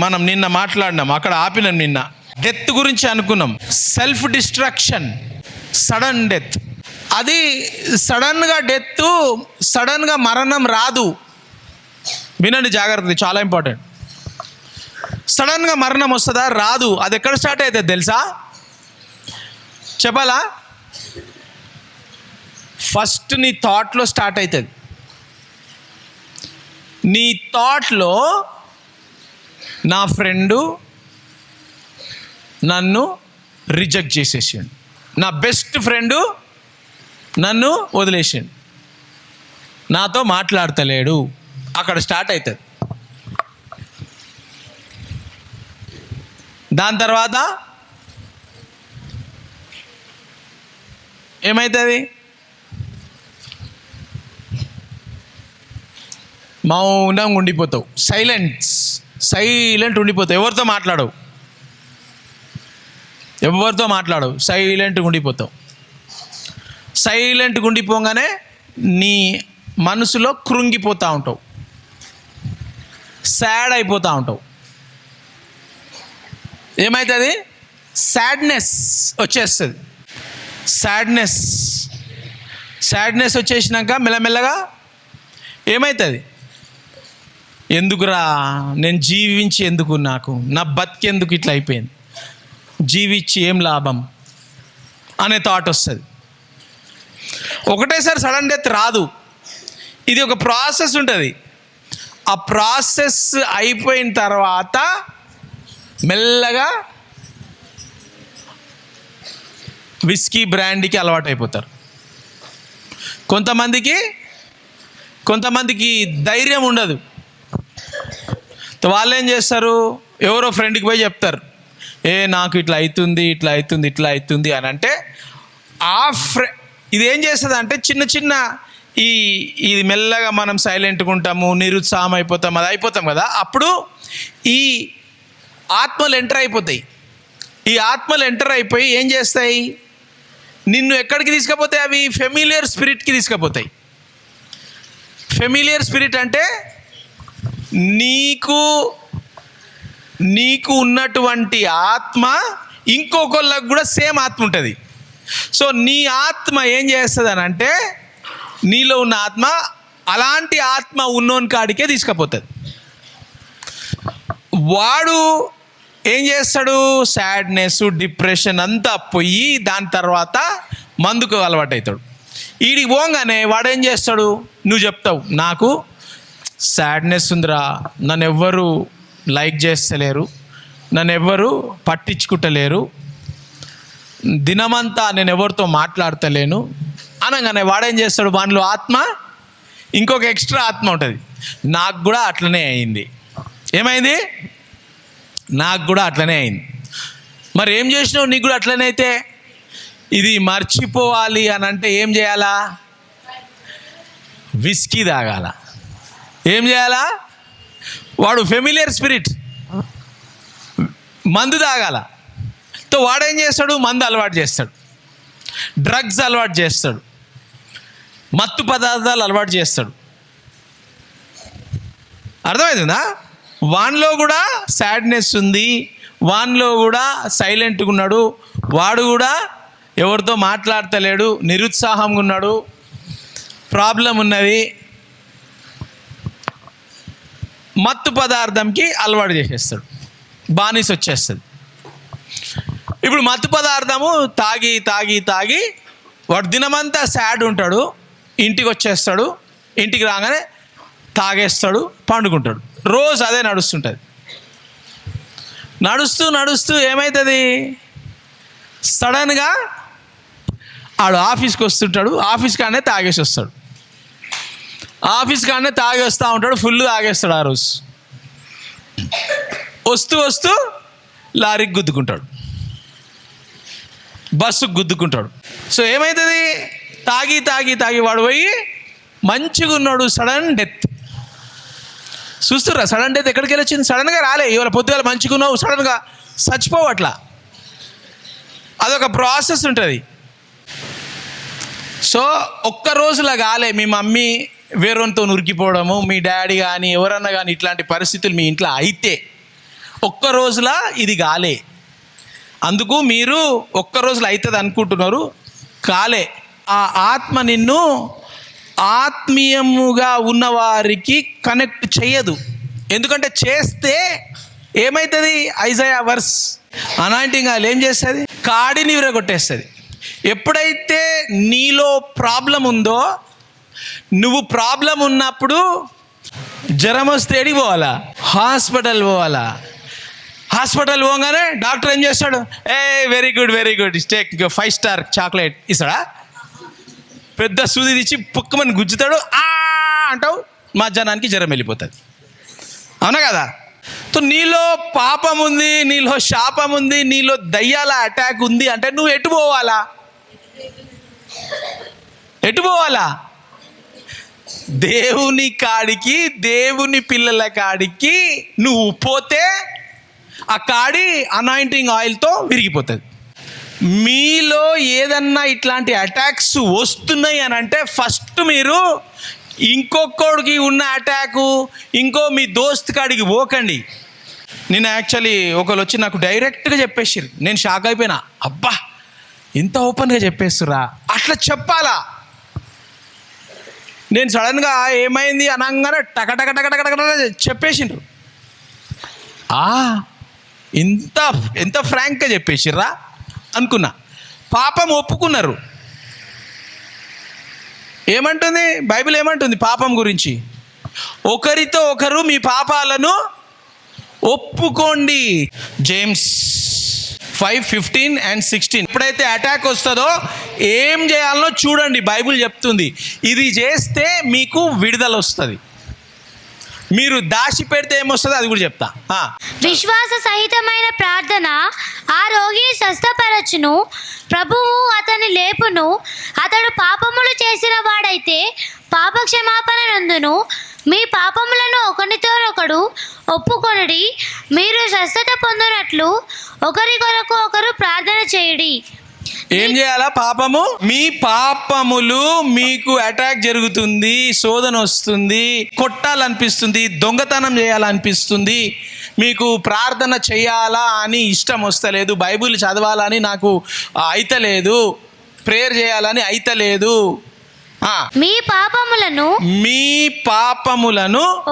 మనం నిన్న మాట్లాడినాం, అక్కడ ఆపినాం. నిన్న డెత్ గురించి అనుకున్నాం. Self destruction, sudden death. అది సడన్గా డెత్, సడన్గా మరణం రాదు. వినండి జాగ్రత్త, చాలా ఇంపార్టెంట్. సడన్గా మరణం వస్తుందా? రాదు. అది ఎక్కడ స్టార్ట్ అవుతుంది తెలుసా? చెప్పాలా? ఫస్ట్ నీ థాట్లో స్టార్ట్ అవుతుంది. నీ థాట్లో నా ఫ్రెండు నన్ను రిజెక్ట్ చేసేసాడు, నా బెస్ట్ ఫ్రెండు నన్ను వదిలేసాడు, నాతో మాట్లాడతలేడు. అక్కడ స్టార్ట్ అవుతుంది. దాని తర్వాత ఏమవుతుంది? మౌనంగా ఉండిపోతావు. సైలెంట్ ఉండిపోతావు. ఎవరితో మాట్లాడవు, సైలెంట్గా ఉండిపోతావు. సైలెంట్గా ఉండిపోగానే నీ మనసులో కృంగిపోతూ ఉంటావు, సాడ్ అయిపోతూ ఉంటావు. ఏమవుతుంది? సాడ్నెస్ వచ్చేస్తుంది. సాడ్నెస్ వచ్చేసినాక మెల్లమెల్లగా ఏమవుతుంది? ఎందుకురా నేను జీవించి, ఎందుకు నాకు నా బతికెందుకు ఇట్లా అయిపోయింది, జీవించి ఏం లాభం అనే థాట్ వస్తుంది. ఒకటేసారి సడన్ డెత్ రాదు. ఇది ఒక ప్రాసెస్ ఉంటుంది. ఆ ప్రాసెస్ అయిపోయిన తర్వాత మెల్లగా విస్కీ బ్రాండీకి అలవాటు అయిపోతారు. కొంతమందికి ధైర్యం ఉండదు. వాళ్ళు ఏం చేస్తారు? ఎవరో ఫ్రెండ్కి పోయి చెప్తారు, నాకు ఇట్లా అవుతుంది అని. అంటే ఇది ఏం చేస్తుంది అంటే చిన్న ఇది మెల్లగా మనం సైలెంట్గా ఉంటాము, నిరుత్సాహం అయిపోతాం, అది అయిపోతాం కదా. అప్పుడు ఈ ఆత్మలు ఎంటర్ అయిపోతాయి. ఈ ఆత్మలు ఎంటర్ అయిపోయి ఏం చేస్తాయి? నిన్ను ఎక్కడికి తీసుకుపోతాయి? అవి ఫెమిలియర్ స్పిరిట్కి తీసుకుపోతాయి. ఫెమిలియర్ స్పిరిట్ అంటే నీకు ఉన్నటువంటి ఆత్మ ఇంకొకళ్ళకు కూడా సేమ్ ఆత్మ ఉంటుంది. సో నీ ఆత్మ ఏం చేస్తుంది అని అంటే, నీలో ఉన్న ఆత్మ అలాంటి ఆత్మ ఉన్నోని కాడికే తీసుకుపోతుంది. వాడు ఏం చేస్తాడు? సాడ్నెస్, డిప్రెషన్ అంతా పోయి దాని తర్వాత మందుకు అలవాటు అవుతాడు. వీడికి పోగానే వాడు ఏం చేస్తాడు? నువ్వు చెప్తావు, నాకు సాడ్నెస్ ఉందిరా, నన్ను ఎవ్వరు లైక్ చేస్తలేరు, నన్ను ఎవ్వరు పట్టించుకుంటలేరు, దినమంతా నేను ఎవరితో మాట్లాడతలేను అనగానే వాడేం చేస్తాడు? వాడిలో ఆత్మ, ఇంకొక ఎక్స్ట్రా ఆత్మ ఉంటుంది. నాకు కూడా అట్లనే అయింది. ఏమైంది? నాకు కూడా అట్లనే అయింది. మరి ఏం చేసినావు? నీకు కూడా అట్లనే అయితే ఇది మర్చిపోవాలి అని అంటే ఏం చేయాలా? విస్కీ తాగాల. ఏం చేయాలా? వాడు ఫెమిలియర్ స్పిరిట్ మందు తాగాల. తో వాడేం చేస్తాడు? మందు అలవాటు చేస్తాడు, డ్రగ్స్ అలవాటు చేస్తాడు, మత్తు పదార్థాలు అలవాటు చేస్తాడు. అర్థమవుతుందా? వానిలో కూడా సాడ్నెస్ ఉంది, వానిలో కూడా సైలెంట్గా ఉన్నాడు, వాడు కూడా ఎవరితో మాట్లాడతలేడు, నిరుత్సాహంగా ఉన్నాడు, ప్రాబ్లం ఉన్నది. మత్తు పదార్థంకి అలవాటు చేసేస్తాడు, బానిస వచ్చేస్తుంది. ఇప్పుడు మత్తు పదార్థము తాగి వాడు దినమంతా సాడ్ ఉంటాడు, ఇంటికి వచ్చేస్తాడు, ఇంటికి రాగానే తాగేస్తాడు, పండుకుంటాడు. రోజు అదే నడుస్తుంటుంది. నడుస్తూ ఏమవుతుంది? సడన్గా ఆడు ఆఫీస్కి వస్తుంటాడు, ఆఫీస్ కానే తాగేసి వస్తాడు, ఆఫీస్ కానే తాగి వస్తూ ఉంటాడు, ఫుల్ తాగేస్తాడు. ఆ రోజు వస్తూ లారీకి గుద్దుకుంటాడు, బస్సుకు గుద్దుకుంటాడు. సో ఏమవుతుంది? తాగి వాడు పోయి మంచిగా ఉన్నాడు, సడన్ డెత్. చూస్తుర్రా సడన్ డెత్ ఎక్కడికి వెళ్ళి వచ్చింది? సడన్గా రాలే. ఇవాళ పొద్దుగాల మంచిగా ఉన్నావు, సడన్గా చచ్చిపోవు. అట్లా అదొక ప్రాసెస్ ఉంటుంది. సో ఒక్క రోజులా కాలే మీ మమ్మీ వేరొంతో ఉరికిపోవడము, మీ డాడీ కానీ ఎవరన్నా కానీ ఇట్లాంటి పరిస్థితులు మీ ఇంట్లో అయితే ఒక్క రోజులా ఇది కాలే. అందుకు మీరు ఒక్క రోజులో అవుతుంది అనుకుంటున్నారు, కాలే. ఆ ఆత్మ నిన్ను ఆత్మీయముగా ఉన్నవారికి కనెక్ట్ చేయదు. ఎందుకంటే చేస్తే ఏమవుతుంది? ఐజయా వర్స్, అనాయింటింగ్ ఆయిల్ ఏం చేస్తుంది? కాడిని విరగొట్టేస్తుంది. ఎప్పుడైతే నీలో ప్రాబ్లం ఉందో, నువ్వు ప్రాబ్లం ఉన్నప్పుడు జ్వరం వస్తే ఎడికి పోవాలా? హాస్పిటల్ పోవాలా. హాస్పిటల్ పోగానే డాక్టర్ ఏం చేస్తాడు? Very good take 5 star chocolate ఇస్తాడా? పెద్ద సూది తెచ్చి పుక్కమని గుజ్జుతాడు, అంటావు, మధ్యాహ్నానికి జ్వరం వెళ్ళిపోతుంది. అవునా కదా? సో నీలో పాపం ఉంది, నీలో శాపం ఉంది, నీలో దయ్యాల అటాక్ ఉంది అంటే నువ్వు ఎటు పోవాలా? దేవుని కాడికి, దేవుని పిల్లల కాడికి నువ్వు పోతే ఆ కాడి అనాయింటింగ్ ఆయిల్తో విరిగిపోతుంది. మీలో ఏదన్నా ఇట్లాంటి అటాక్స్ వస్తున్నాయి అని అంటే ఫస్ట్ మీరు ఇంకొకడికి ఉన్న అటాకు మీ దోస్త్ కాడికి పోకండి. నేను యాక్చువల్లీ ఒకరు వచ్చి నాకు డైరెక్ట్గా చెప్పేసారు, నేను షాక్ అయిపోయినా. అబ్బా, ఇంత ఓపెన్గా చెప్పేస్తురా, అట్లా చెప్పాలా? నేను సడన్గా ఏమైంది అనగానే టకటక చెప్పేసిండ్రు. ఎంత ఫ్రాంక్గా చెప్పేసిర్రా అనుకున్నా. పాపం ఒప్పుకున్నారు. ఏమంటుంది బైబిల్? ఏమంటుంది పాపం గురించి? ఒకరితో ఒకరు మీ పాపాలను ఒప్పుకోండి. James 5:15 and 16. ఎప్పుడైతే అటాక్ వస్తుందో ఏం చేయాలనో చూడండి. బైబిల్ చెప్తుంది, ఇది చేస్తే మీకు విడుదల వస్తుంది. మీరు దాచి పెడితే ఏమొస్తుందో అది కూడా చెప్తా. విశ్వాస సహితమైన ప్రార్థన ఆ రోగిని స్వస్థపరచును, ప్రభువు అతని లేపును. అతడు పాపములు చేసిన వాడైతే పాప క్షమాపణ నందును. మీ పాపములను ఒకరితోనొకడు ఒప్పుకొనుడి, మీరు స్వస్థత పొందినట్లు ఒకరి కొరకు ఒకరు ప్రార్థన చేయుడి. ఏం చేయాలా? మీ పాపములు, మీకు అటాక్ జరుగుతుంది, శోధన వస్తుంది, కొట్టాలనిపిస్తుంది, దొంగతనం చేయాలనిపిస్తుంది, మీకు ప్రార్థన చేయాలా అని ఇష్టం వస్తలేదు, బైబిల్ చదవాలని నాకు అయితలేదు, ప్రేయర్ చేయాలని అయితలేదు. మీ పాపములను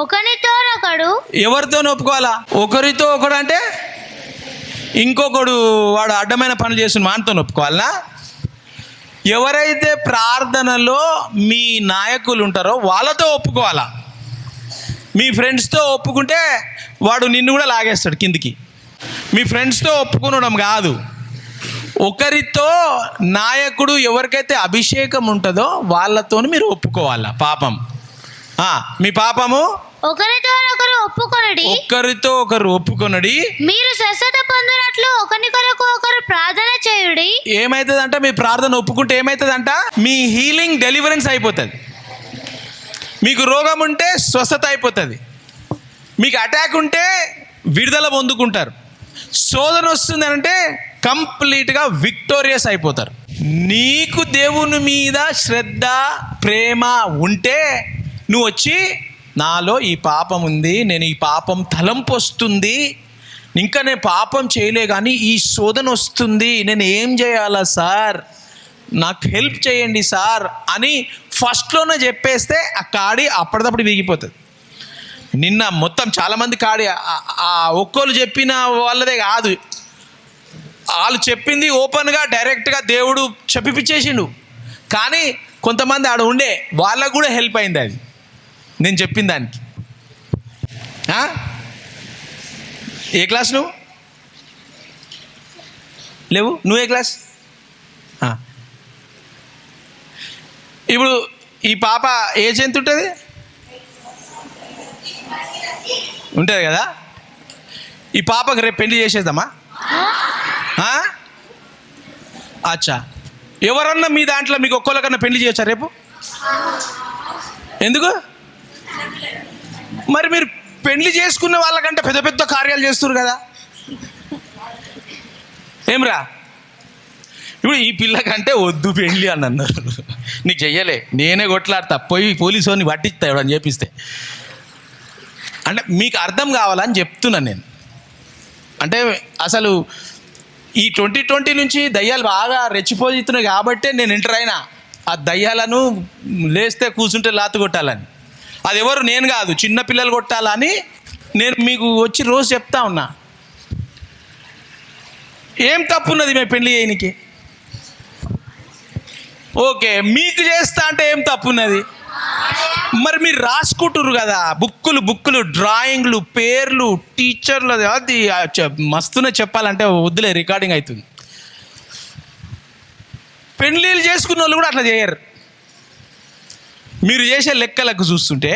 ఒకరితోనొకడు. ఎవరితో ఒప్పుకోవాలా? ఒకరితో ఒకడు అంటే ఇంకొకడు వాడు అడ్డమైన పనులు చేస్తున్న మానతో ఒప్పుకోవాలనా? ఎవరైతే ప్రార్థనలో మీ నాయకులు ఉంటారో వాళ్ళతో ఒప్పుకోవాలా. మీ ఫ్రెండ్స్తో ఒప్పుకుంటే వాడు నిన్ను కూడా లాగేస్తాడు కిందికి. మీ ఫ్రెండ్స్తో ఒప్పుకునడం కాదు, ఒకరితో నాయకుడు ఎవరికైతే అభిషేకం ఉంటుందో వాళ్ళతో మీరు ఒప్పుకోవాలా. పాపం, మీ పాపము ఒకరితో ఒకరు ఒప్పుకొనడి, మీరు స్వస్థత పొందినట్లు ఒకరి కొరకు ఒకరు ప్రార్థన చేయుడి. ఏమైతుందంట? మీ ప్రార్థన ఒప్పుకుంటే ఏమైతుందంట? మీ హీలింగ్, డెలివరెన్స్ అయిపోతుంది. మీకు రోగం ఉంటే స్వస్థత అయిపోతుంది, మీకు అటాక్ ఉంటే విడుదల పొందుకుంటారు, శోధన వస్తుంది అంటే కంప్లీట్గా విక్టోరియస్ అయిపోతారు. నీకు దేవుని మీద శ్రద్ధ, ప్రేమ ఉంటే నువ్వు వచ్చి, నాలో ఈ పాపం ఉంది, నేను ఈ పాపం తలంపు వస్తుంది, ఇంకా నేను పాపం చేయలే కానీ ఈ శోధన వస్తుంది, నేను ఏం చేయాలా సార్, నాకు హెల్ప్ చేయండి సార్ అని ఫస్ట్లోనే చెప్పేస్తే ఆ కాడి అప్పటిదప్పుడు విరిగిపోతుంది. నిన్న మొత్తం చాలామంది కాడి ఒక్కోళ్ళు చెప్పిన వాళ్ళదే కాదు, వాళ్ళు చెప్పింది ఓపెన్గా డైరెక్ట్గా దేవుడు చెప్పిపించేసిండు. కానీ కొంతమంది ఆడ ఉండే వాళ్ళకు కూడా హెల్ప్ అయింది అది నేను చెప్పిన దానికి. ఏ క్లాస్ నువ్వు? లేవు. నువ్వే క్లాస్? ఇప్పుడు ఈ పాప ఏజ్ ఎంత ఉంటుంది? ఉంటుంది కదా. ఈ పాపకు రేపు పెళ్లి చేసేద్దామా? అచ్చా, ఎవరన్నా మీ దాంట్లో మీకు ఒక్కోళ్ళకన్నా పెళ్లి చేయొచ్చా రేపు? ఎందుకు మరి? మీరు పెళ్లి చేసుకున్న వాళ్ళకంటే పెద్ద పెద్ద కార్యాలు చేస్తున్నారు కదా. ఏమ్రా, ఇప్పుడు ఈ పిల్లకంటే వద్దు పెళ్ళి అని అన్నారు, నీకు చెయ్యలే, నేనే కొట్లాడతా, పోయి పోలీసుని పట్టిస్తా ఎవడని చెప్పిస్తే. అంటే మీకు అర్థం కావాలని చెప్తున్నాను నేను. అంటే అసలు ఈ 2020 నుంచి దయ్యాలు బాగా రెచ్చిపోతున్నాయి కాబట్టే నేను ఎంటర్ అయినా. ఆ దయ్యాలను లేస్తే కూర్చుంటే లాతు కొట్టాలని. అది ఎవరు, నేను కాదు, చిన్న పిల్లలు కొట్టాలని నేను మీకు వచ్చి రోజు చెప్తా ఉన్నా. ఏం తప్పున్నది మేము పెళ్లి చేయనికి? ఓకే, మీకు చేస్తా అంటే ఏం తప్పున్నది? మరి మీరు రాసుకుంటున్నారు కదా బుక్కులు డ్రాయింగ్లు, పేర్లు, టీచర్లు, అది మస్తునే చెప్పాలంటే వద్దులే, రికార్డింగ్ అవుతుంది. పెళ్ళిళ్ళు చేసుకున్న వాళ్ళు కూడా అట్లా చేయరు. మీరు చేసే లెక్కలకు చూస్తుంటే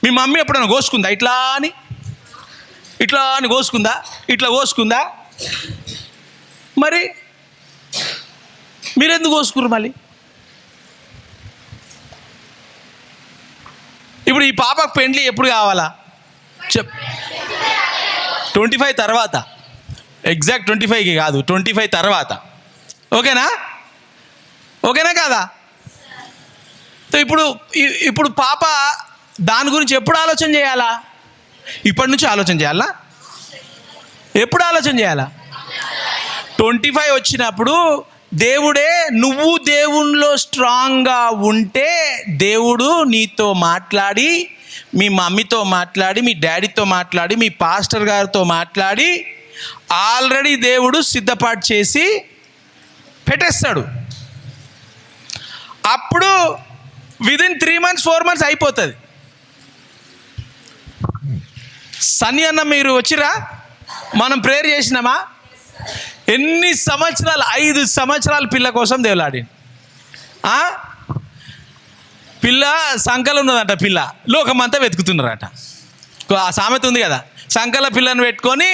మీ మమ్మీ ఎప్పుడైనా కోసుకుందా? ఇట్లా అని కోసుకుందా? ఇట్లా కోసుకుందా? మరి మీరెందుకు కోసుకున్నారు మళ్ళీ? ఇప్పుడు ఈ పాపకు పెండ్లి ఎప్పుడు కావాలా? 25 తర్వాత, ఎగ్జాక్ట్ 25కి కాదు, 25 తర్వాత. ఓకేనా కాదా? ఇప్పుడు పాప దాని గురించి ఎప్పుడు ఆలోచన చేయాలా? ఇప్పటి నుంచి ఆలోచన చేయాలా? ఎప్పుడు ఆలోచన చేయాలా? 25 వచ్చినప్పుడు దేవుడే, నువ్వు దేవునిలో స్ట్రాంగ్గా ఉంటే దేవుడు నీతో మాట్లాడి, మీ మమ్మీతో మాట్లాడి, మీ డాడీతో మాట్లాడి, మీ పాస్టర్ గారితో మాట్లాడి ఆల్రెడీ దేవుడు సిద్ధపాటు చేసి పెట్టేస్తాడు. అప్పుడు విదిన్ 3 months 4 months అయిపోతుంది. సన్నీ అన్న మీరు వచ్చిరా? మనం ప్రేయర్ చేసినామా? ఎన్ని సంవత్సరాలు? 5 సంవత్సరాలు పిల్ల కోసం దేవులాడి. పిల్ల సంకలు ఉన్నదంట. పిల్ల లోకమంతా వెతుకుతున్నారట. ఆ సామెత ఉంది కదా, సంకల పిల్లను పెట్టుకొని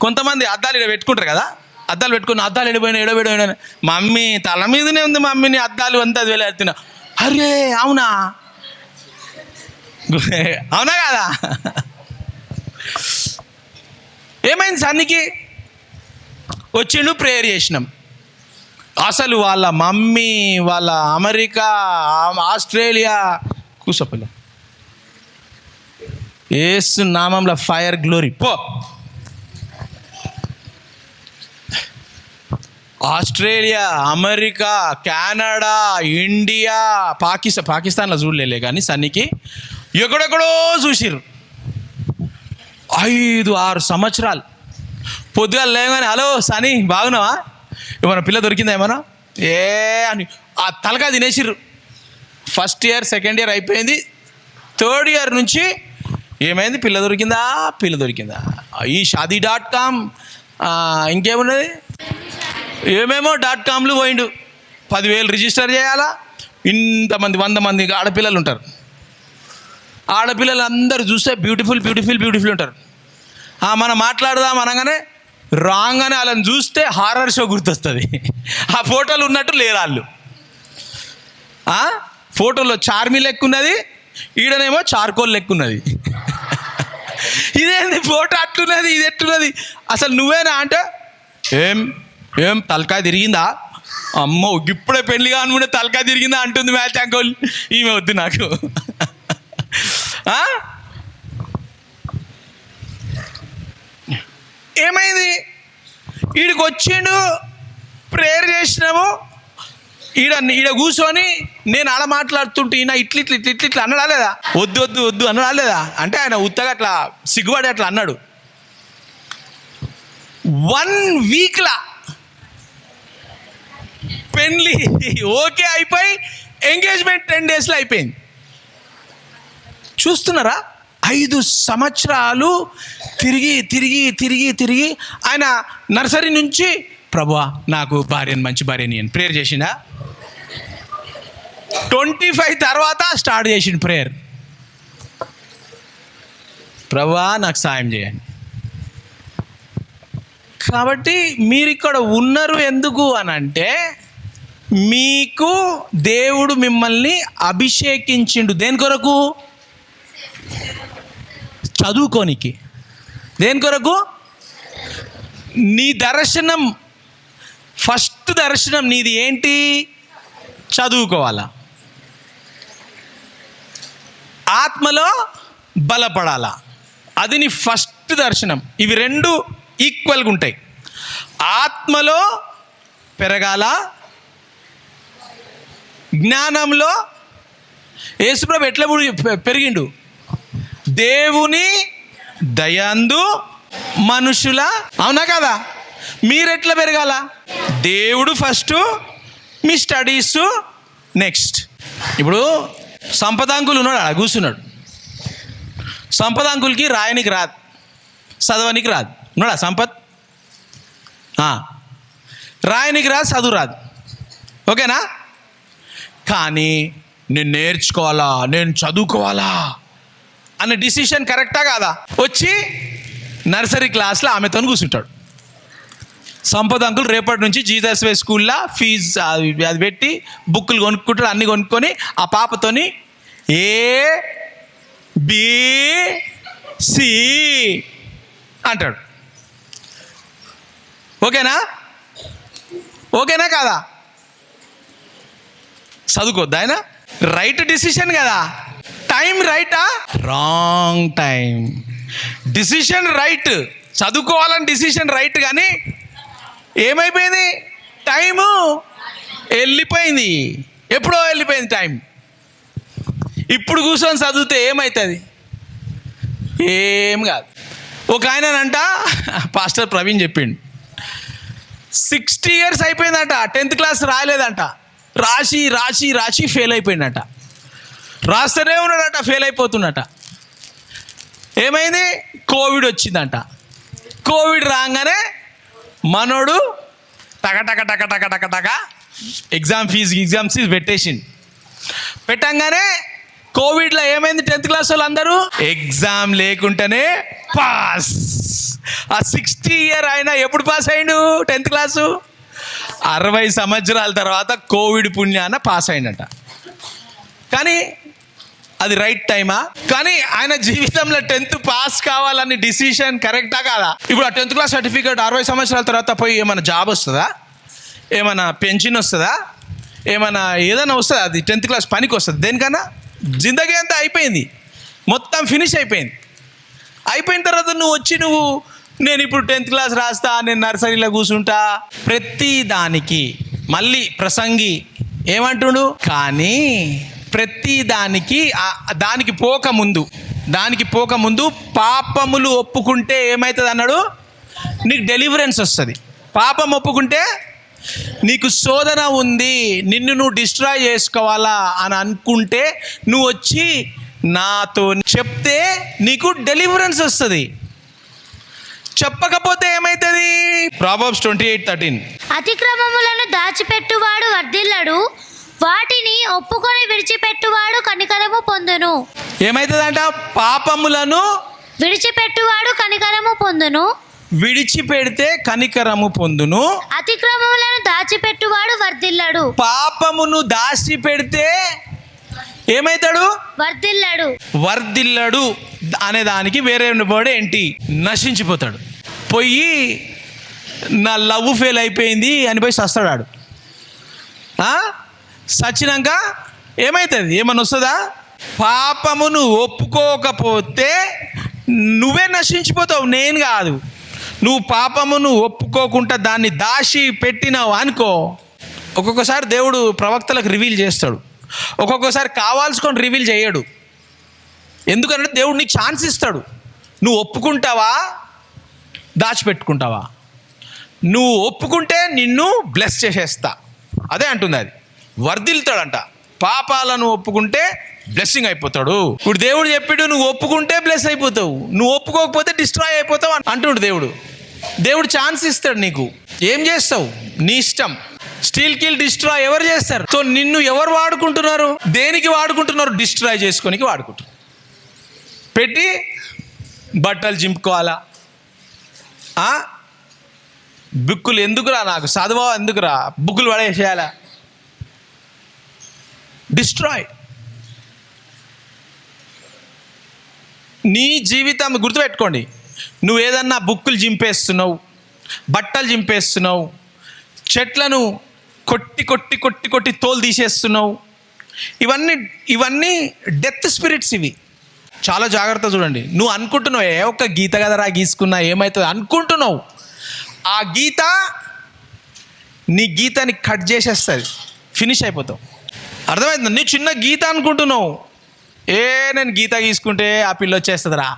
కొంతమంది అద్దాలు ఇక్కడ పెట్టుకుంటారు కదా, అద్దాలు పెట్టుకుని అద్దాలు ఎడబెడిపోయినా మమ్మీ తల మీదనే ఉంది మమ్మీని అద్దాలు అంతా అది వెళ్ళేస్తున్నా. అరే అవునా కదా? ఏమైంది? సన్నికి వచ్చిండు, ప్రేయర్ చేసినాం. అసలు వాళ్ళ మమ్మీ, వాళ్ళ అమెరికా, ఆస్ట్రేలియా, కూసోపల్లి యేసు నామంలో ఫైర్ గ్లోరీ పో. ఆస్ట్రేలియా, అమెరికా, కెనడా, ఇండియా, పాకిస్తాన్లో చూడలే కానీ సన్నికి ఎక్కడెక్కడో చూసిర్రు. 5-6 సంవత్సరాలు. పొద్దుగా లేగానే హలో సనీ బాగున్నావా, ఏమన్నా పిల్ల దొరికిందా ఏమన్నా అని ఆ తలకా తినేసిర్రు. ఫస్ట్ ఇయర్, సెకండ్ ఇయర్ అయిపోయింది. థర్డ్ ఇయర్ నుంచి ఏమైంది? పిల్ల దొరికిందా. ఈ షాదీ.com ఇంకేమున్నది, ఏమేమో .comలు పోయిండు. 10,000 రిజిస్టర్ చేయాలా. ఇంతమంది 100 మంది ఆడపిల్లలు ఉంటారు. ఆడపిల్లలు అందరూ చూస్తే బ్యూటిఫుల్ ఉంటారు. మనం మాట్లాడదాం అనగానే రాగానే వాళ్ళని చూస్తే హారర్ షో గుర్తొస్తుంది. ఆ ఫోటోలు ఉన్నట్టు లేరు వాళ్ళు. ఫోటోలో చార్మి లెక్కున్నది, ఈడనేమో చార్కోల్ లెక్కున్నది. ఇదేంది ఫోటో అట్లున్నది, ఇది ఎట్లున్నది, అసలు నువ్వేనా అంటే ఏం తలకాయ తిరిగిందా, అమ్మో ఇప్పుడే పెళ్లి కానుకుంటే తలకాయ తిరిగిందా అంటుంది మ్యాచ్ అంకోల్. ఈమె వద్దు నాకు. ఏమైంది? ఈడికి వచ్చిండు, ప్రేయర్ చేసినాము. ఈడ కూర్చొని నేను అలా మాట్లాడుతుంటే ఈయన ఇట్లా అన్నాడా లేదా? వద్దు అన్నాడా లేదా? అంటే ఆయన ఉత్తగా అట్లా సిగ్గుపడి అట్లా అన్నాడు. 1 వీక్లా పెళ్ళి ఓకే అయిపోయి ఎంగేజ్మెంట్ 10 daysలో అయిపోయింది. చూస్తున్నారా? 5 సంవత్సరాలు తిరిగి ఆయన నర్సరీ నుంచి ప్రభువా నాకు మంచి భార్యని అని ప్రేయర్ చేసిండా. 25 తర్వాత స్టార్ట్ చేసిండు ప్రేయర్. ప్రభువా నాకు సాయం చేయండి. కాబట్టి మీరు ఇక్కడ ఉన్నారు ఎందుకు అని అంటే, మీకు దేవుడు మిమ్మల్ని అభిషేకించిండు. దేని కొరకు? చదువుకోనికి. దేని కొరకు? నీ దర్శనం, ఫస్ట్ దర్శనం నీది ఏంటి? చదువుకోవాలా, ఆత్మలో బలపడాలా. అది నీ ఫస్ట్ ఫస్ట్ దర్శనం. ఇవి రెండు ఈక్వల్గా ఉంటాయి. ఆత్మలో పెరగాల, జ్ఞానంలో. యేసుప్రభు ఎట్లా పెరిగిండు? దేవుని దయందు మనుషుల, అవునా కదా? మీరెట్లా పెరగాల? దేవుడు ఫస్ట్, మీ స్టడీస్ నెక్స్ట్. ఇప్పుడు సంపదాంకులు ఉన్నాడు, అలా కూర్చున్నాడు. సంపదాంకులకి రాయనికి రాదు, చదవనికి రాదు. ఉన్నాడా సంపత్? రాయనికి రాదు, చదువు రాదు. ఓకేనా? కానీ నేను నేర్చుకోవాలా, నేను చదువుకోవాలా అనే డిసిషన్ కరెక్టా కాదా? వచ్చి నర్సరీ క్లాస్లో ఆమెతో కూర్చుంటాడు. సంపద అంకుల్ రేపటి నుంచి జీసస్ వే స్కూల్లో ఫీజు అది పెట్టి బుక్కులు కొనుక్కుంటాడు. అన్నీ కొనుక్కొని ఆ పాపతోని ABC అంటాడు. ఓకేనా? ఓకేనా కాదా? చదువుకోద్దా ఆయన? రైట్ డిసిషన్ కదా. టైం రైటా? Wrong time. డిసిషన్ రైట్, చదువుకోవాలని డిసిషన్ రైట్, కానీ ఏమైపోయింది? టైము వెళ్ళిపోయింది. ఎప్పుడో వెళ్ళిపోయింది టైం. ఇప్పుడు కూర్చొని చదివితే ఏమవుతుంది? ఏం కాదు. ఒక ఆయనంట, పాస్టర్ ప్రవీణ్ చెప్పిండు, 60 years అయిపోయిందంట, 10th class రాయలేదంట. రాసి రాసి రాసి ఫెయిల్ అయిపోయిందట. రాస్తూనే ఉన్నాడట, ఫెయిల్ అయిపోతున్నట. ఏమైంది? కోవిడ్ వచ్చిందంట. కోవిడ్ రాగానే మనోడు టక టక టక టక టక టక ఎగ్జామ్ ఫీజు పెట్టేసింది. పెట్టంగానే కోవిడ్లో ఏమైంది? 10th class వాళ్ళందరూ ఎగ్జామ్ లేకుండానే పాస్. ఆ 60 year అయినా ఎప్పుడు పాస్ అయ్యిండు 10th class? 60 సంవత్సరాల తర్వాత కోవిడ్ పుణ్యాన పాస్ అయినట. కానీ అది రైట్ టైమా? కానీ ఆయన జీవితంలో 10th పాస్ కావాలని డిసిషన్ కరెక్టా కాదా? ఇప్పుడు ఆ 10th class సర్టిఫికేట్ 60 సంవత్సరాల తర్వాత పోయి ఏమైనా జాబ్ వస్తుందా? ఏమైనా పెన్షన్ వస్తుందా? ఏమైనా ఏదైనా వస్తుందా? అది 10th class పనికి వస్తుంది దేనికన్నా? జిందగీ అంతా అయిపోయింది, మొత్తం ఫినిష్ అయిపోయింది. అయిపోయిన తర్వాత నువ్వు నేను ఇప్పుడు 10th class రాస్తా, నేను నర్సరీలో కూర్చుంటా. ప్రతి దానికి మళ్ళీ ప్రసంగి ఏమంటుడు? కానీ ప్రతి దానికి పోకముందు పాపములు ఒప్పుకుంటే ఏమవుతుంది అన్నాడు? నీకు డెలివరెన్స్ వస్తుంది. పాపం ఒప్పుకుంటే నీకు శోధన ఉంది, నిన్ను నువ్వు డిస్ట్రాయ్ చేసుకోవాలా అని అనుకుంటే నువ్వు వచ్చి నాతో చెప్తే నీకు డెలివరెన్స్ వస్తుంది. చెప్పకపోతే ఏమవుతుంది? ప్రావర్బ్స్ 28:13, అతిక్రమములను దాచిపెట్టువాడు వర్ధిల్లడు, వాటిని ఒప్పుకొని విడిచిపెట్టువాడు కనికరము పొందును. ఏమవుతుందంట? పాపములను విడిచిపెట్టువాడు కనికరము పొందును. విడిచిపెడితే కనికరము పొందును. అతిక్రమములను దాచిపెట్టువాడు వర్ధిల్లడు. పాపమును దాచిపెడితే ఏమవుతాడు? వర్ధిల్లడు అనే దానికి వేరే వర్డ్ ఏంటి? నశించిపోతాడు. పోయి నా లవ్ ఫెయిల్ అయిపోయింది అని పోయి చస్తాడు. సచ్చినాక ఏమవుతుంది? ఏమన్నా వస్తుందా? పాపమును ఒప్పుకోకపోతే నువ్వే నశించిపోతావు, నేను కాదు. నువ్వు పాపమును ఒప్పుకోకుండా దాన్ని దాచి పెట్టినావు అనుకో, ఒక్కొక్కసారి దేవుడు ప్రవక్తలకు రివీల్ చేస్తాడు, ఒక్కొక్కసారి కావాల్సుకొని రివీల్ చేయడు. ఎందుకంటే దేవుడు నీకు ఛాన్స్ ఇస్తాడు. నువ్వు ఒప్పుకుంటావా, దాచిపెట్టుకుంటావా? నువ్వు ఒప్పుకుంటే నిన్ను బ్లెస్ చేసేస్తా, అదే అంటుంది. అది వర్ధిల్తాడంట. పాపాలను ఒప్పుకుంటే బ్లెస్సింగ్ అయిపోతాడు. ఇప్పుడు దేవుడు చెప్పాడు, నువ్వు ఒప్పుకుంటే బ్లెస్ అయిపోతావు, నువ్వు ఒప్పుకోకపోతే డిస్ట్రాయ్ అయిపోతావు అంటుండు దేవుడు. దేవుడు ఛాన్స్ ఇస్తాడు నీకు. ఏం చేస్తావు? నీ ఇష్టం. స్టీల్ కిల్ డిస్ట్రాయ్ ఎవరు చేస్తారు? సో నిన్ను ఎవరు వాడుకుంటున్నారు? దేనికి వాడుకుంటున్నారు? డిస్ట్రాయ్ చేసుకోనికి వాడుకుంటున్నారు. పెట్టి బట్టలు చింపుకోవాలా? బుక్కులు ఎందుకురా, నాకు చదవా ఎందుకురా, బుక్కులు పడేసేయాలా? డిస్ట్రాయ్. నీ జీవితం గుర్తుపెట్టుకోండి. నువ్వు ఏదన్నా బుక్కులు చింపేస్తున్నావు, బట్టలు చింపేస్తున్నావు, చెట్లను కొట్టి కొట్టి కొట్టి కొట్టి తోలు తీసేస్తున్నావు, ఇవన్నీ డెత్ స్పిరిట్స్. ఇవి చాలా జాగ్రత్త చూడండి. నువ్వు అనుకుంటున్నావు ఒక్క గీత కదరా గీసుకున్నా ఏమవుతుంది అనుకుంటున్నావు. ఆ గీత నీ గీతని కట్ చేసేస్తుంది, ఫినిష్ అయిపోతావు. అర్థమవుతుంది? నీ చిన్న గీత అనుకుంటున్నావు, నేను గీత గీసుకుంటే ఆ పిల్ల వచ్చేస్తుందిరా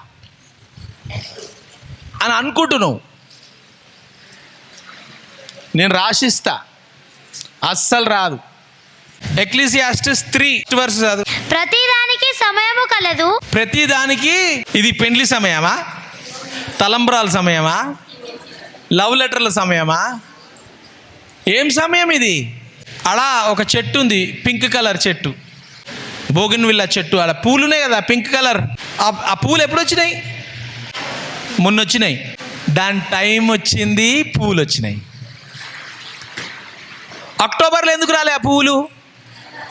అని అనుకుంటున్నావు. నేను రాసిస్తా, అస్సలు రాదు. ఎక్లీసియాస్టిస్ 3 చదువు. ప్రతిదానికి సమయము కలదు. ప్రతిదానికి. ఇది పెండ్లి సమయమా, తలంబ్రాల సమయమా, లవ్ లెటర్ల సమయమా, ఏం సమయం ఇది? అలా ఒక చెట్టు ఉంది, పింక్ కలర్ చెట్టు, బోగిన్విల్లా చెట్టు. అలా పూలునే కదా పింక్ కలర్. ఆ పూలు ఎప్పుడు వచ్చినాయి? మొన్న వచ్చినాయి. దాని టైం వచ్చింది, పూలు వచ్చినాయి. అక్టోబర్లో ఎందుకు రాలే ఆ పువ్వులు?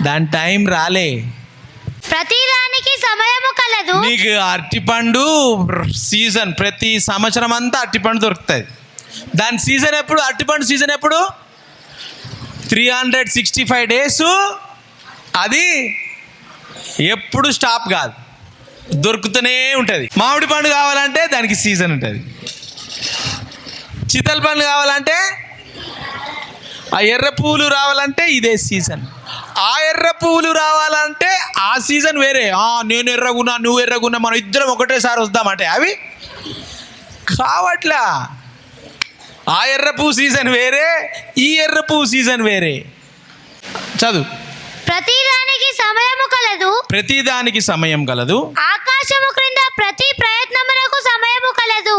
దాని టైం రాలే. ప్రతిదానికి సమయము కలదు. నీకు అరటిపండు సీజన్, ప్రతి సంవత్సరం అంతా అరటిపండు దొరుకుతుంది. దాని సీజన్ ఎప్పుడు? అరటిపండు సీజన్ ఎప్పుడు? 365 days. అది ఎప్పుడు స్టాప్ కాదు, దొరుకుతూనే ఉంటుంది. మామిడి పండు కావాలంటే దానికి సీజన్ ఉంటుంది. చిత్తల పండు కావాలంటే, ఆ ఎర్ర పువ్వులు రావాలంటే ఇదే సీజన్. ఆ ఎర్ర పువ్వులు రావాలంటే ఆ సీజన్ వేరే. నేను ఎర్రగున్నా, నువ్వు ఎర్రగున్నా, మనం ఇద్దరం ఒకటేసారి వద్దామంటే అవి కావట్లా. ఆ ఎర్ర పువ్వు సీజన్ వేరే, ఈ ఎర్ర పువ్వు సీజన్ వేరే. చదువు. ప్రతిదానికి సమయము కలదు. ప్రతిదానికి సమయం కలదు. ఆకాశము క్రింద ప్రతి ప్రయత్నమునకు సమయము కలదు.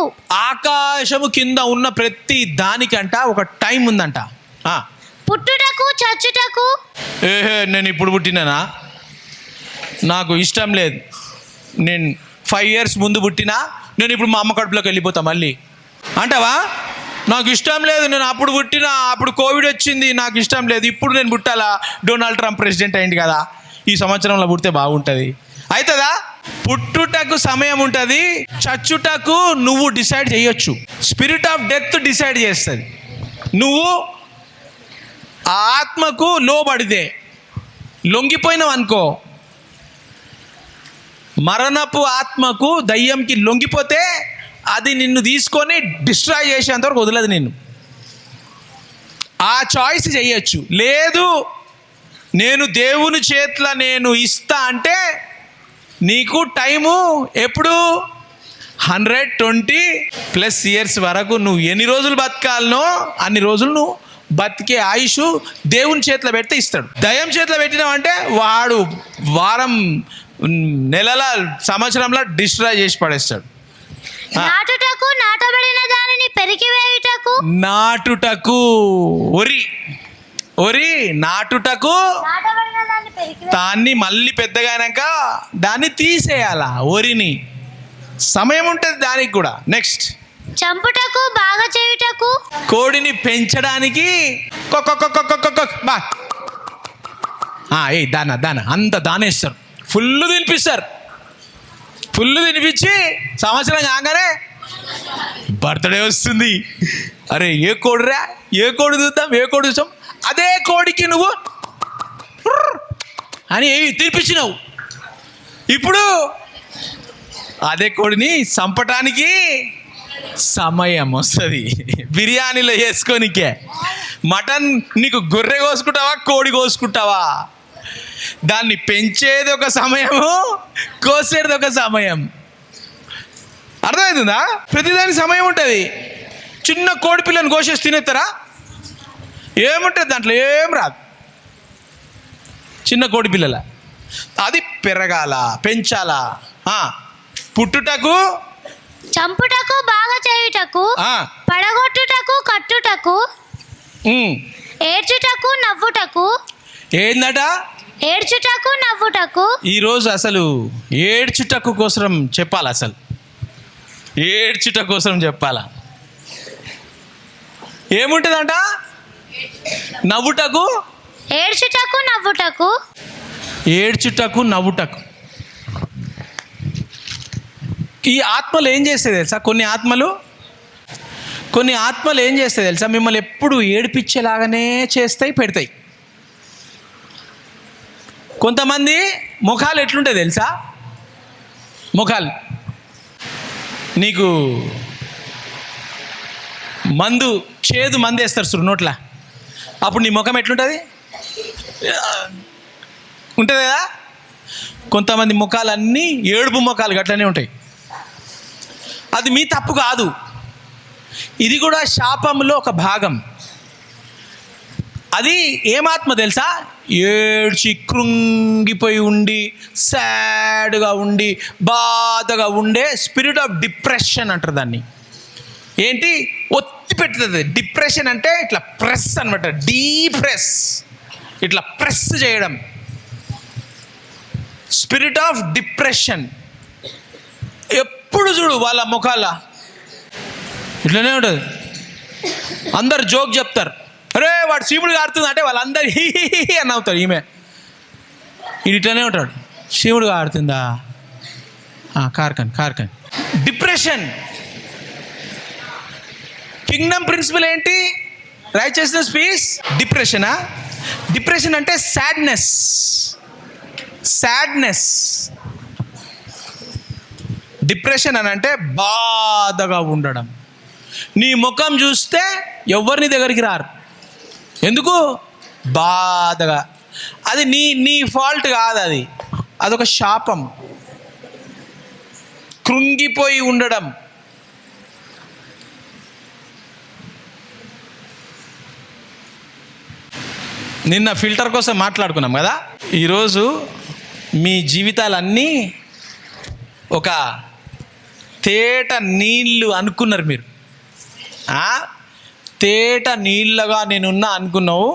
ఆకాశము కింద ఉన్న ప్రతి దానికంట ఒక టైం ఉందంట. పుట్టుటకు చచ్చుటకు. నేను ఇప్పుడు పుట్టినానా, నాకు ఇష్టం లేదు. నేను 5 years ముందు పుట్టినా, నేను ఇప్పుడు మా అమ్మ కడుపులోకి వెళ్ళిపోతా మళ్ళీ అంటావా? నాకు ఇష్టం లేదు, నేను అప్పుడు పుట్టినా, అప్పుడు కోవిడ్ వచ్చింది, నాకు ఇష్టం లేదు, ఇప్పుడు నేను పుట్టాలా? డొనాల్డ్ ట్రంప్ ప్రెసిడెంట్ అయింది కదా, ఈ సంవత్సరంలో పుడితే బాగుంటుంది. అవుతుందా? పుట్టుటకు సమయం ఉంటుంది, చచ్చుటకు నువ్వు డిసైడ్ చేయొచ్చు. స్పిరిట్ ఆఫ్ డెత్ డిసైడ్ చేస్తుంది. నువ్వు ఆ ఆత్మకు లోబడితే, లొంగిపోయినావు అనుకో, మరణపు ఆత్మకు, దయ్యంకి లొంగిపోతే అది నిన్ను తీసుకొని డిస్ట్రాయ్ చేసేంతవరకు వదలదు నిన్ను. ఆ చాయిస్ చేయొచ్చు. లేదు, నేను దేవుని చేతిలో నేను ఇస్తా అంటే నీకు టైము ఎప్పుడు 120+ years వరకు నువ్వు ఎన్ని రోజులు బతకాలనో అన్ని రోజులు నువ్వు బతికే ఆయుష్ దేవుని చేతిలో పెడితే ఇస్తాడు. దయ్యం చేతిలో పెట్టినావంటే వాడు వారం, నెలల, సంవత్సరంలో డిస్ట్రాయ్ చేసి పడేస్తాడు. నాటుటకు నాటబడిన దానిని పెరికివేయుటకు. నాటుటకు ఒరి నాటుటకు దాన్ని మళ్ళీ పెద్దగా అయినాక దాన్ని తీసేయాలా, ఒరిని. సమయం ఉంటుంది దానికి కూడా. నెక్స్ట్, చంపుటకు బాగా చేయుటకు. కోడిని పెంచడానికి దాన అంత దానేస్తారు, ఫుల్ తినిపిస్తారు. ఫుల్ తినిపించి సంవత్సరం కాగానే బర్త్డే వస్తుంది. అరే ఏ కోడిరా, ఏ కోడి చూద్దాం, ఏ కోడి చూసాం, అదే కోడికి నువ్వు అని తినిపించినావు. ఇప్పుడు అదే కోడిని చంపటానికి సమయం వస్తుంది. బిర్యానీలో వేసుకోనికే. మటన్ నీకు గొర్రె కోసుకుంటావా, కోడి కోసుకుంటావా? దాన్ని పెంచేది ఒక సమయము, కోసేది ఒక సమయం. అర్థమవుతుందా? ప్రతిదానికి సమయం ఉంటుంది. చిన్న కోడి పిల్లని కోసేసి తినేస్తారా? ఏముంటుంది దాంట్లో? ఏం రాదు. చిన్న కోడి పిల్లల అది పెరగాల, పెంచాలా. పుట్టుటకు, చంపుటకు బాగా చేయుటకు, పడగొట్టుటకు కట్టుటకు, ఏడ్చుటకు నవ్వుటకు. ఏందట? ఏడ్చుటకు నవ్వుటకు. ఈరోజు అసలు ఏడ్చుటకు కోసం చెప్పాలి. అసలు ఏడ్చుట కోసం చెప్పాలా? ఏముంటుందంట? నవ్వుటకు, ఏడ్చుటకు నవ్వుటకు. ఏడ్చుటకు నవ్వుటకు. ఈ ఆత్మలు ఏం చేస్తాయి తెలుసా? కొన్ని ఆత్మలు ఏం చేస్తాయి తెలుసా? మిమ్మల్ని ఎప్పుడు ఏడిపించేలాగానే చేస్తాయి, పెడతాయి. కొంతమంది ముఖాలు ఎట్లుంటాయి తెలుసా? ముఖాలు. నీకు చేదు మందు వేస్తారు చూడు నోట్ల, అప్పుడు నీ ముఖం ఎట్లుంటుంది? ఉంటుంది కదా. కొంతమంది ముఖాలన్నీ ఏడుపు ముఖాలు గట్లనే ఉంటాయి. అది మీ తప్పు కాదు, ఇది కూడా శాపంలో ఒక భాగం. అది ఏమాత్మ తెలుసా? ఏడ్చి కృంగిపోయి ఉండి, సాడ్గా ఉండి, బాధగా ఉండే స్పిరిట్ ఆఫ్ డిప్రెషన్ అంటారు దాన్ని. ఏంటి? ఒత్తి పెడుతుంది. డిప్రెషన్ అంటే ఇట్లా ప్రెస్ అనమాట, డీప్ ప్రెస్, ఇట్లా ప్రెస్ చేయడం. Spirit of depression. ఎప్పుడు చూడు వాళ్ళ ముఖాల ఇట్లనే ఉంటుంది. అందరు జోక్ చెప్తారు, అరే వాడు శివుడు కారుతుంది అంటే వాళ్ళందరూ హీ అని అవుతారు. ఈమె ఇది ఇట్లనే ఉంటాడు, శివుడు కారుతుందా, కార్కన్. డిప్రెషన్. కింగ్డమ్ ప్రిన్సిపల్ ఏంటి? Righteousness, peace. డిప్రెషన్ అంటే సాడ్నెస్. డిప్రెషన్ అని అంటే బాధగా ఉండడం. నీ ముఖం చూస్తే ఎవరిని దగ్గరికి రారు. ఎందుకు? బాధగా. అది నీ ఫాల్ట్ కాదు, అదొక శాపం. కృంగిపోయి ఉండడం. నిన్న ఫిల్టర్ కోసం మాట్లాడుకున్నాం కదా. ఈరోజు మీ జీవితాలన్నీ ఒక తేట నీళ్ళు అనుకున్నారు మీరు. తేట నీళ్ళగా నేనున్నా అనుకున్నావు.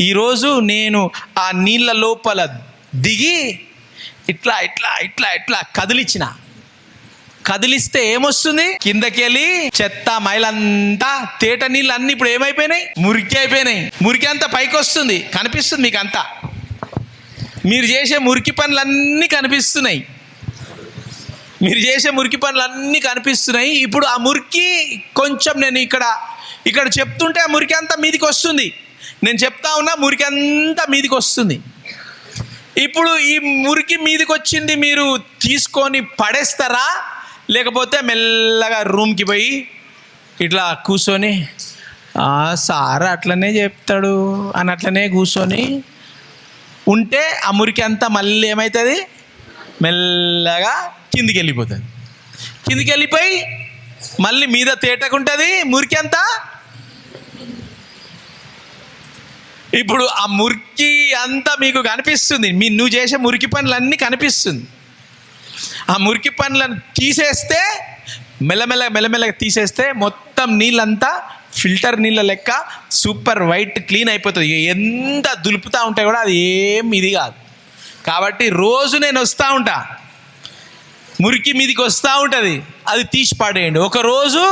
ఈరోజు నేను ఆ నీళ్ళ లోపల దిగి ఇట్లా కదిలిస్తే ఏమొస్తుంది? కిందకి వెళ్ళి చెత్త మైలంతా, తేట నీళ్ళు అన్నీ ఇప్పుడు ఏమైపోయినాయి? మురికి అయిపోయినాయి. మురికి అంతా పైకి వస్తుంది, కనిపిస్తుంది మీకు అంతా. మీరు చేసే మురికి పనులన్నీ కనిపిస్తున్నాయి. ఇప్పుడు ఆ మురికి కొంచెం నేను ఇక్కడ చెప్తుంటే ఆ మురికి అంతా మీదికి వస్తుంది. నేను చెప్తా ఉన్నా, మురికి అంతా మీదికి వస్తుంది. ఇప్పుడు ఈ మురికి మీదికి వచ్చింది మీరు తీసుకొని పడేస్తారా, లేకపోతే మెల్లగా రూమ్కి పోయి ఇట్లా కూర్చొని సార్ అట్లనే చెప్తాడు అని అట్లనే కూర్చొని ఉంటే ఆ మురికి అంతా మళ్ళీ ఏమవుతుంది? మెల్లగా కిందికి వెళ్ళిపోయి మళ్ళీ మీద తేటకుంటుంది మురికి అంతా. ఇప్పుడు ఆ మురికి అంతా మీకు కనిపిస్తుంది. నువ్వు చేసే మురికి పనులన్నీ కనిపిస్తుంది. ఆ మురికి పనులను తీసేస్తే, మెల్లమెల్లగా తీసేస్తే మొత్తం నీళ్ళంతా ఫిల్టర్ నీళ్ళ లెక్క సూపర్ వైట్ క్లీన్ అయిపోతుంది. ఎంత దులుపుతూ ఉంటే కూడా అది ఏం ఇది కాదు. కాబట్టి రోజు నేను వస్తూ ఉంటా, మురికి మీదికి వస్తూ ఉంటుంది, అది తీసి పడేయండి. ఒకరోజు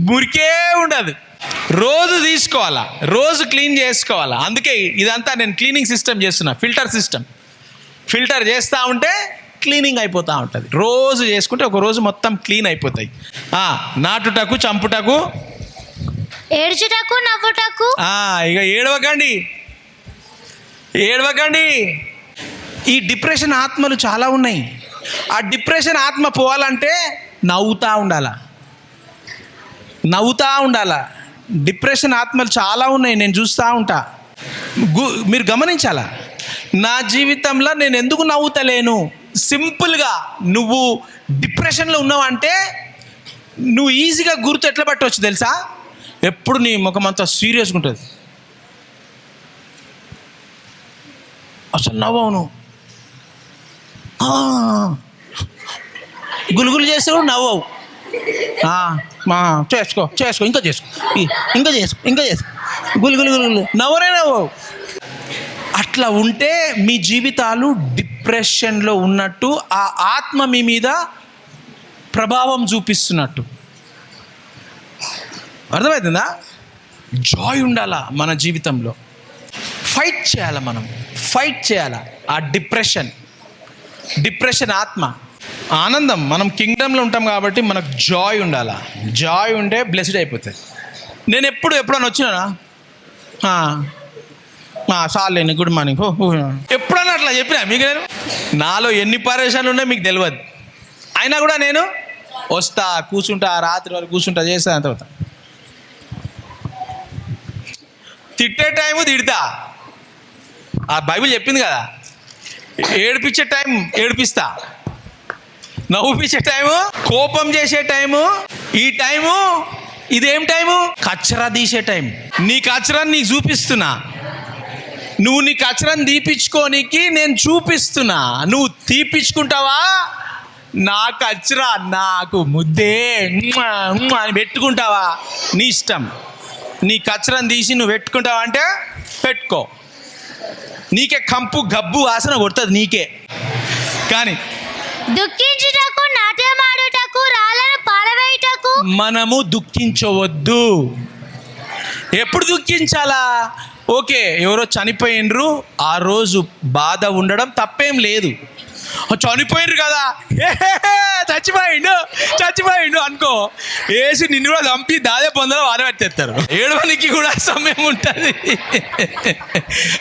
మురికే ఉండదు. రోజు తీసుకోవాలా, రోజు క్లీన్ చేసుకోవాలా. అందుకే ఇదంతా నేను క్లీనింగ్ సిస్టమ్ చేస్తున్నా, ఫిల్టర్ చేస్తూ ఉంటే క్లీనింగ్ అయిపోతూ ఉంటుంది. రోజు చేసుకుంటే ఒక రోజు మొత్తం క్లీన్ అయిపోతాయి. నాటుటకు, చంపుటకు, ఏడ్చుటకు, నవ్వుటకు. ఇక ఏడవకండి. ఈ డిప్రెషన్ ఆత్మలు చాలా ఉన్నాయి. ఆ డిప్రెషన్ ఆత్మ పోవాలంటే నవ్వుతూ ఉండాలా. డిప్రెషన్ ఆత్మలు చాలా ఉన్నాయి, నేను చూస్తూ ఉంటా. మీరు గమనించాలా, నా జీవితంలో నేను ఎందుకు నవ్వుతలేను? సింపుల్గా నువ్వు డిప్రెషన్లో ఉన్నావంటే నువ్వు ఈజీగా గుర్తు ఎట్లా పట్టవచ్చు తెలుసా? ఎప్పుడు నీ ముఖం అంతా సీరియస్గా ఉంటుంది, అసలు నవ్వవు. నువ్వు గులుగులు చేస్తే కూడా నవ్వవు. చేసుకో ఇంకా చేసుకో గులుగులు నవ్వరే నవ్వవు. అట్లా ఉంటే మీ జీవితాలు డిప్రెషన్లో ఉన్నట్టు, ఆ ఆత్మ మీ మీద ప్రభావం చూపిస్తున్నట్టు. అర్థమవుతుందా? జాయ్ ఉండాలా మన జీవితంలో. ఫైట్ చేయాలా ఆ డిప్రెషన్ ఆత్మ. ఆనందం, మనం కింగ్డమ్లో ఉంటాం కాబట్టి మనకు జాయ్ ఉండాలా. జాయ్ ఉంటే బ్లెస్డ్ అయిపోతుంది. నేను ఎప్పుడన్నా వచ్చినానా చాలేండి గుడ్ మార్నింగ్ ఎప్పుడన్నా అట్లా చెప్పినా మీకు? నేను నాలో ఎన్ని పరేషాలు ఉన్నాయో మీకు తెలియదు. అయినా కూడా నేను వస్తా, కూర్చుంటా, రాత్రి వరకు కూర్చుంటా, చేస్తా తర్వాత. తిట్టే టైము తిడతా, ఆ బైబిల్ చెప్పింది కదా, ఏడిపించే టైం ఏడిపిస్తా, నవ్వుపించే టైము, కోపం చేసే టైము, ఈ టైము ఇదేం టైము? కచ్చరా తీసే టైం. నీ కచ్చరాన్ని నీకు చూపిస్తున్నా, నువ్వు నీ కచ్చరాన్ని తీపించుకోనికి నేను చూపిస్తున్నా. నువ్వు తీపించుకుంటావా? నా కచ్చరా నాకు ముద్దే అని పెట్టుకుంటావా? నీ ఇష్టం. నీ కచ్చరాన్ని తీసి నువ్వు పెట్టుకుంటావా అంటే పెట్టుకో, నీకే కంపు గబ్బు వాసన కొడుతుంది నీకే. కానీ దుఃఖించుటకు నాట్యమాడుటకు రాళ్ళను పారవేయుటకు మనము దుఃఖించవద్దు. ఎప్పుడు దుఃఖించాలా? ఓకే, ఎవరో చనిపోయినరు, ఆ రోజు బాధ ఉండడం తప్పేం లేదు. చనిపోయినరు కదా, చచ్చిపోయిండు అనుకో, వేసి నిన్ను కూడా చంపి దాదే పొందలో వారబెట్టేస్తారు. ఏడవనికి కూడా సమయం ఉంటుంది,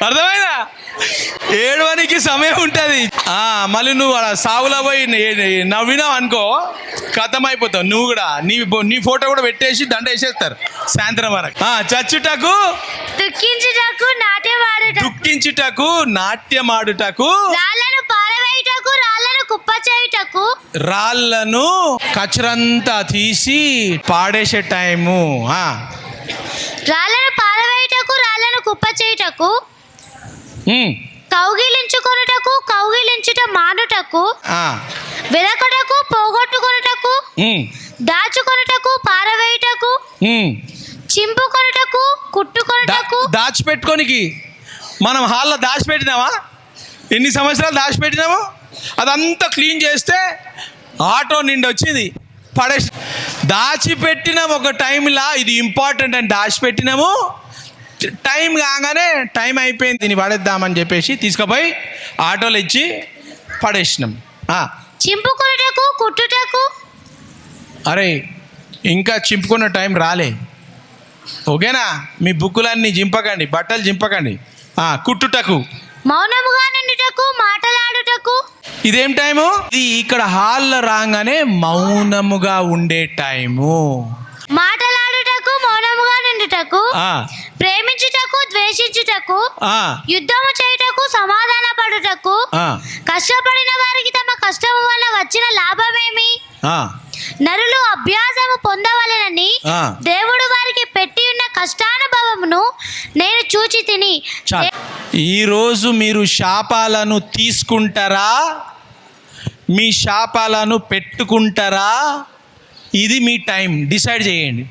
అర్థమైనా? ఏడవనికి సమయం ఉంటుంది. మళ్ళీ నువ్వు అలా సావులో పోయి నవ్వినావు అనుకో, కథం అయిపోతావు. నువ్వు కూడా నీ ఫోటో కూడా పెట్టేసి దండ వేసేస్తారు సాయంత్రం వరకు. చచ్చుటకు దుఃఖించుటకు నాట్యమాడుటకు రాళ్ళను పారవేయుటకు రాళ్ళను కుప్ప చేయుటకు, రాళ్ళను కచరంతా తీసి పాడేసే టైము. రాళ్ళను పారవేయుటకు రాళ్ళను కుప్ప చేయుటకు, కౌగిలించుకొనుటకు కౌగిలించుట మానుటకు, వెదకటకు పోగొట్టుకొనుటకు, దాచుకొనుటకు పారవేయుటకు, చింపుకొనుటకు కుట్టుకొనుటకు. దాచిపెట్టుకోనికి మనం హాల్లో దాచిపెట్టినామా? ఎన్ని సంవత్సరాలు దాచిపెట్టినాము? అదంతా క్లీన్ చేస్తే ఆటో నిండి వచ్చింది పడేసి దాచిపెట్టినాము. ఒక టైంలా ఇది ఇంపార్టెంట్ అని దాచిపెట్టినాము, టైం కాగానే టైం అయిపోయింది దీన్ని పడేద్దామని చెప్పేసి తీసుకుపోయి ఆటోలు ఇచ్చి పడేసినాం. చింపుకొనుటకు కుట్టుటకు. అరే ఇంకా చింపుకున్న టైం రాలే, ఓకేనా? మీ బుక్కులన్నీ చింపకండి, బట్టలు చింపకండి. కుట్టుటకు, మౌనముగా నుండుటకు మాటలాడుటకు. ఇదేం టైము? ఇది ఇక్కడ హాల్లో రాగానే మౌనముగా ఉండే టైము. మాటలాడుటకు మౌనముగా నుండుటకు, ప్రేమించుటకు ద్వేషించుటకు, యుద్ధము చేయుటకు సమాధాన పడుటకు, కష్టపడిన వారికి తమ కష్టము వల్ల వచ్చిన లాభమేమి? నరులు అభ్యాసము పొందవలెనని దేవుడు వారికి పెట్టి ఉన్న కష్టానుభవమును నేను చూచి తిని. ఈరోజు మీరు శాపాలను తీసుకుంటారా, మీ శాపాలను పెట్టుకుంటారా? ఇది మీ టైం, డిసైడ్ చేయండి.